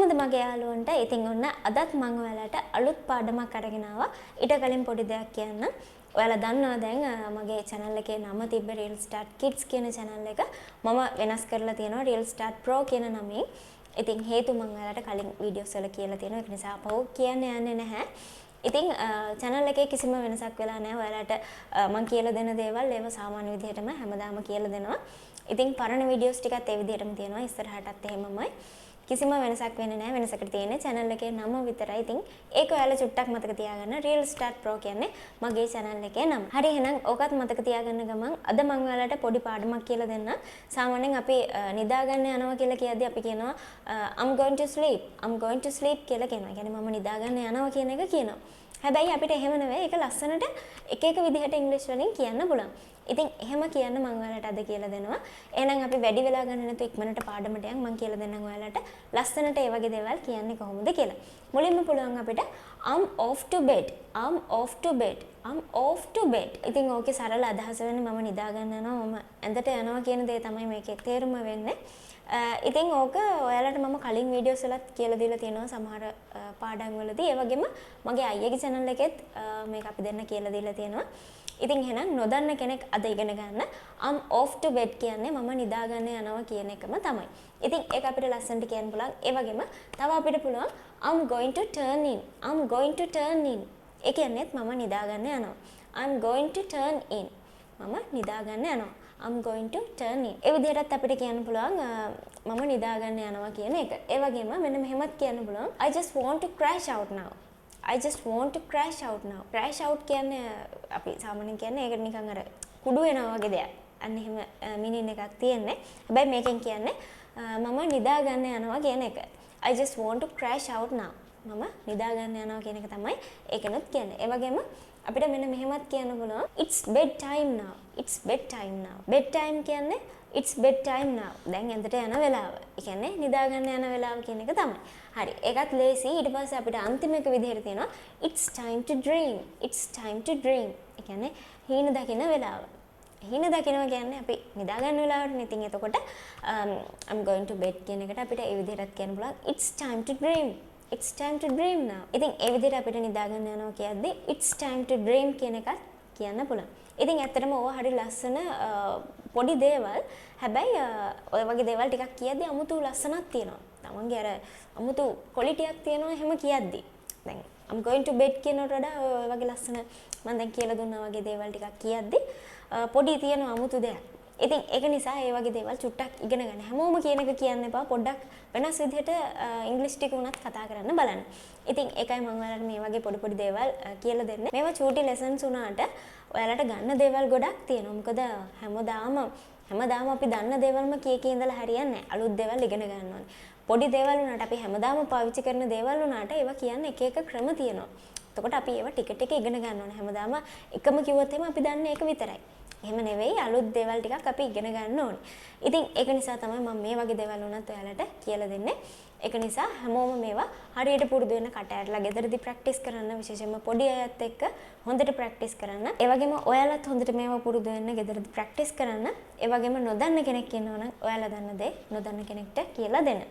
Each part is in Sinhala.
කොහොමද මගේ යාළුවන්ට? ඉතින් ඔන්න අදත් මම ඔයාලට අලුත් පාඩමක් අරගෙන ආවා. ඊට කලින් පොඩි දෙයක් කියන්න. ඔයාලා දන්නවා දැන් මගේ channel එකේ නම තිබ්බ Real Start Kids කියන channel එක මම වෙනස් කරලා තියෙනවා Real Start Pro කියන නමින්. ඉතින් හේතු මම ඔයාලට කලින් වීඩියෝස් වල කියලා තියෙනවා. ඒක නිසා අපව කියන්න යන්නේ නැහැ. ඉතින් channel එකේ කිසිම වෙනසක් වෙලා නැහැ. ඔයාලට මම කියලා දෙන දේවල් ඒව සාමාන්‍ය විදිහටම හැමදාම කියලා දෙනවා. ඉතින් පරණ වීඩියෝස් ටිකත් ඒ විදිහටම තියෙනවා. ඉස්සරහටත් එහෙමමයි. කිසිම වෙනසක් වෙන්නේ නැහැ. වෙනසකට තියෙන්නේ channel එකේ නම විතරයි. ඉතින් ඒක ඔයාලා චුට්ටක් මතක තියාගන්න. Real Start Pro කියන්නේ මගේ channel එකේ නම. හරි එහෙනම් ඕකත් මතක තියාගන්න ගමන් අද මම ඔයාලට පොඩි පාඩමක් කියලා දෙන්නම්. සාමාන්‍යයෙන් අපි නිදාගන්න යනවා කියලා කියද්දි අපි කියනවා I'm going to sleep. I'm going to sleep කියලා කියනවා. يعني මම නිදාගන්න යනවා කියන එක කියනවා. හැබැයි අපිට එහෙම නෙවෙයි. ඒක ලස්සනට එක එක විදිහට ඉංග්‍රීසි වලින් කියන්න පුළුවන්. ඉතින් එහෙම කියන්න මම ඔයාලට අද කියලා දෙනවා. එහෙනම් අපි වැඩි වෙලා ගන්න නැතුව ඉක්මනට පාඩමට යන් මම කියලා දෙන්නම් ඔයාලට ලස්සනට ඒ වගේ දේවල් කියන්නේ කොහොමද කියලා. මුලින්ම පුළුවන් අපිට I'm off to bed. I'm off to bed. I'm off to bed. ඉතින් ඕකේ සරල අදහස වෙන්නේ මම නිදා ගන්න යනවා මම ඇඳට යනවා කියන දේ තමයි මේකේ තේරුම වෙන්නේ. ඉතින් ඕක ඔයාලට මම කලින් වීඩියෝස් වලත් කියලා දීලා තියෙනවා සමහර පාඩම් වලදී. ඒ වගේම මගේ අයියාගේ channel එකෙත් මේක අපි දෙන්න කියලා දීලා තියෙනවා. ඉතින් එහෙනම් නොදන්න කෙනෙක් අද ඉගෙන ගන්න I'm off to bed කියන්නේ මම නිදා ගන්න යනවා කියන එකම තමයි. ඉතින් ඒක අපිට ලස්සනට කියන්න පුළුවන්. ඒ වගේම තව අපිට පුළුවන් I'm going to turn in. I'm going to turn in. ඒ කියන්නේත් මම නිදා ගන්න යනවා. I'm going to turn in. මම නිදා ගන්න යනවා. I'm going to turn in. ඒ විදිහටත් අපිට කියන්න පුළුවන් මම නිදා ගන්න යනවා කියන එක. ඒ වගේම මෙන්න මෙහෙමත් කියන්න පුළුවන් I just want to crash out now. I just want to crash out now. Crash out කියන්නේ අපි සාමාන්‍යයෙන් කියන්නේ ඒක නිකන් අර කුඩු වෙනවා වගේ දෙයක්. අන්න එහෙම මීනින් එකක් තියෙන්නේ. හැබැයි මේකෙන් කියන්නේ මම නිදා ගන්න යනවා කියන එක. I just want to crash out now. මම නිදා ගන්න යනවා කියන එක තමයි ඒකනොත් කියන්නේ. ඒ වගේම අපිට මෙන්න මෙහෙමත් කියන්න පුළුවන් it's bed time now. It's bed time now. Bed time කියන්නේ it's bed time now. දැන් ඇඳට යන වෙලාව. ඒ කියන්නේ නිදා ගන්න යන වෙලාව කියන එක තමයි. හරි. ඒකත් ලේසි. ඊට පස්සේ අපිට අන්තිම එක විදිහට තියෙනවා it's time to dream. It's time to dream. ඒ කියන්නේ හීන දකින වෙලාව. හීන දකිනවා කියන්නේ අපි නිදා ගන්න වෙලාවටනේ. ඉතින් එතකොට I'm going to bed කියන එකට අපිට ඒ විදිහටත් කියන්න පුළුවන් it's time to dream. It's time to dream now. ඉතින් ඒ විදිහට අපිට නිදා ගන්න යනවා කියද්දි it's time to dream කියන එකත් කියන්න පුළුවන්. ඉතින් ඇත්තටම ඕවා හරි ලස්සන පොඩි දේවල්. හැබැයි ඔය වගේ දේවල් ටිකක් කියද්දි අමුතු ලස්සනක් තියෙනවා. තමන්ගේ අර අමුතු ක්වොලිටියක් තියෙනවා එහෙම කියද්දි. දැන් I'm going to bed කියනට වඩා ඔය වගේ ලස්සන මම දැන් කියලා දුන්නා වගේ දේවල් ටිකක් කියද්දි පොඩි තියෙන අමුතු දෙයක්. ඉතින් ඒක නිසා ඒ වගේ දේවල් චුට්ටක් ඉගෙන ගන්න. හැමෝම කියන එක කියන්න එපා. පොඩ්ඩක් වෙනස් විදිහට ඉංග්‍රීසි ටික උනත් කතා කරන්න බලන්න. ඉතින් ඒකයි මම ඔයාලට මේ වගේ පොඩි පොඩි දේවල් කියලා දෙන්නේ. මේවා චූටි ලෙසන්ස් උනාට ඔයාලට ගන්න දේවල් ගොඩක් තියෙනවා. මොකද හැමදාම අපි දන්න දේවල්ම කී ඉඳලා හරියන්නේ නැහැ. අලුත් දේවල් ඉගෙන ගන්න ඕනේ. පොඩි දේවල් උනාට අපි හැමදාම පාවිච්චි කරන දේවල් උනාට ඒවා කියන්නේ එක එක ක්‍රම තියෙනවා. එතකොට අපි ඒවා ටික ටික ඉගෙන ගන්න ඕනේ. හැමදාම එකම කිව්වොත් එහෙම අපි දන්නේ ඒක විතරයි. එහෙම නෙවෙයි අලුත් දේවල් ටිකක් අපි ඉගෙන ගන්න ඕනේ. ඉතින් ඒක නිසා තමයි මම මේ වගේ දේවල් උනත් ඔයාලට කියලා දෙන්නේ. ඒක නිසා හැමෝම මේවා හරියට පුරුදු වෙන කට ඇරලා ගෙදරදී ප්‍රැක්ටිස් කරන්න විශේෂයෙන්ම පොඩි අයත් එක්ක හොඳට ප්‍රැක්ටිස් කරන්න. ඒ වගේම ඔයාලත් හොඳට මේවා පුරුදු වෙන්න ගෙදරදී ප්‍රැක්ටිස් කරන්න. ඒ වගේම නොදන්න කෙනෙක් ඉන්නවා නම් ඔයාලා දන්න දේ නොදන්න කෙනෙක්ට කියලා දෙන්න.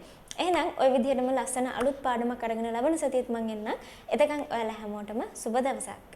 එහෙනම් ওই විදිහටම ලස්සන අලුත් පාඩමක් අරගෙන ලබන සතියේත් මම එන්නම්. එතකන් ඔයාලා හැමෝටම සුබ දවසක්.